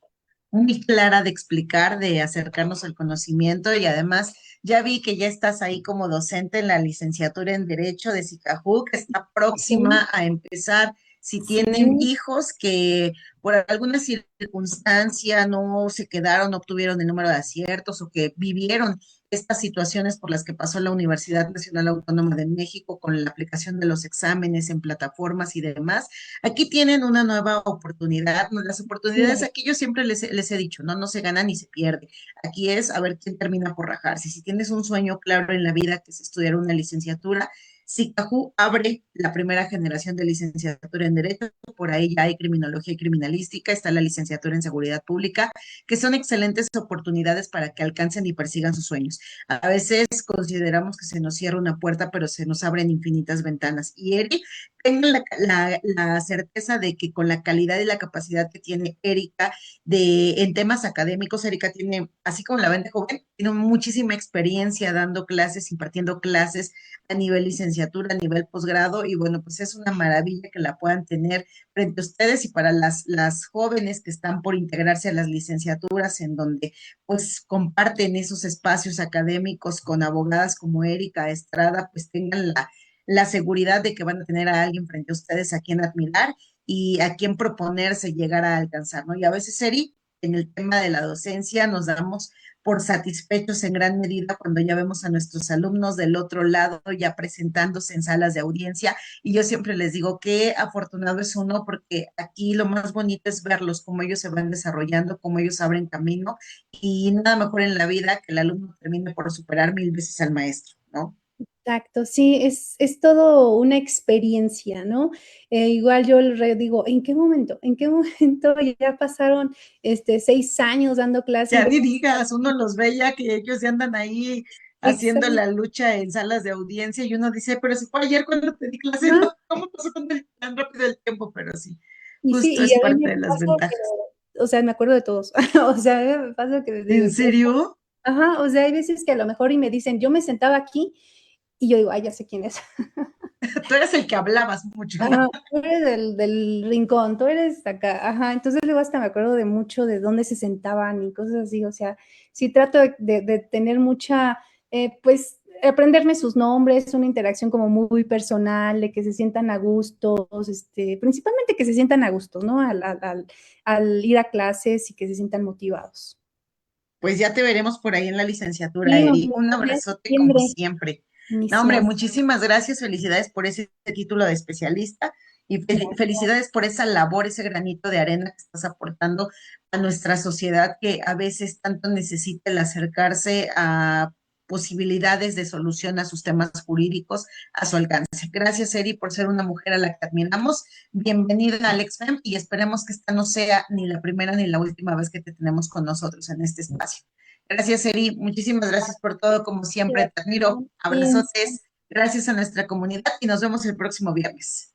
clara de explicar, de acercarnos al conocimiento, y además ya vi que ya estás ahí como docente en la licenciatura en Derecho de SICAJU, que está Sí, próxima a empezar. Si tienen sí. hijos que por alguna circunstancia no se quedaron, no obtuvieron el número de aciertos, o que vivieron estas situaciones por las que pasó la Universidad Nacional Autónoma de México con la aplicación de los exámenes en plataformas y demás, aquí tienen una nueva oportunidad. Las oportunidades Sí, aquí yo siempre les he dicho, ¿no? No se gana ni se pierde. Aquí es a ver quién termina por rajarse. Si tienes un sueño claro en la vida, que es estudiar una licenciatura, SICAJU abre la primera generación de licenciatura en Derecho, por ahí ya hay criminología y criminalística, está la licenciatura en Seguridad Pública, que son excelentes oportunidades para que alcancen y persigan sus sueños. A veces consideramos que se nos cierra una puerta, pero se nos abren infinitas ventanas. Y Eri, tengan la certeza de que con la calidad y la capacidad que tiene Erika en temas académicos, Erika tiene, así como la ven de joven, tiene muchísima experiencia dando clases, impartiendo clases a nivel licenciatura, a nivel posgrado, y bueno, pues es una maravilla que la puedan tener frente a ustedes y para las jóvenes que están por integrarse a las licenciaturas en donde pues comparten esos espacios académicos con abogadas como Erika Estrada, pues tengan la seguridad de que van a tener a alguien frente a ustedes a quien admirar y a quien proponerse llegar a alcanzar, ¿no? Y a veces, Eri, en el tema de la docencia nos damos por satisfechos en gran medida cuando ya vemos a nuestros alumnos del otro lado ya presentándose en salas de audiencia. Y yo siempre les digo que afortunado es uno porque aquí lo más bonito es verlos, cómo ellos se van desarrollando, cómo ellos abren camino y nada mejor en la vida que el alumno termine por superar 1000 veces al maestro, ¿no? Exacto, sí, es todo una experiencia, ¿no? Igual yo digo, ¿en qué momento ya pasaron 6 años dando clases? Ya ni digas, uno los ve ya que ellos ya andan ahí haciendo Exacto. la lucha en salas de audiencia y uno dice, pero si fue ayer cuando te di clase, Ajá, ¿no? ¿Cómo pasó tan rápido el tiempo? Pero sí, y sí, justo y es a mí parte me de las pasa, ventajas. pero, o sea, me acuerdo de todos. O sea, a mí me pasa que les digo, ¿En serio? ajá, o sea, hay veces que a lo mejor y me dicen, yo me sentaba aquí y yo digo, ay, ya sé quién es. Tú eres el que hablabas mucho, ¿no? Ajá, tú eres del rincón, tú eres acá, ajá, entonces luego hasta me acuerdo de mucho de dónde se sentaban y cosas así, o sea, sí trato de tener mucha, pues, aprenderme sus nombres, una interacción como muy personal, de que se sientan a gustos, principalmente que se sientan a gustos, ¿no? Al ir a clases y que se sientan motivados. Pues ya te veremos por ahí en la licenciatura, Sí, Eri. Un ojalá en abrazote como septiembre siempre. No, hombre, iniciamos. muchísimas gracias, felicidades por ese título de especialista y felicidades por esa labor, ese granito de arena que estás aportando a nuestra sociedad que a veces tanto necesita el acercarse a posibilidades de solución a sus temas jurídicos a su alcance. Gracias, Eri, por ser una mujer a la que admiramos. Bienvenida al ExFem y esperemos que esta no sea ni la primera ni la última vez que te tenemos con nosotros en este espacio. Gracias, Eri. Muchísimas gracias por todo. Como siempre, te admiro. Cuídense. Abrazotes. Gracias a nuestra comunidad y nos vemos el próximo viernes.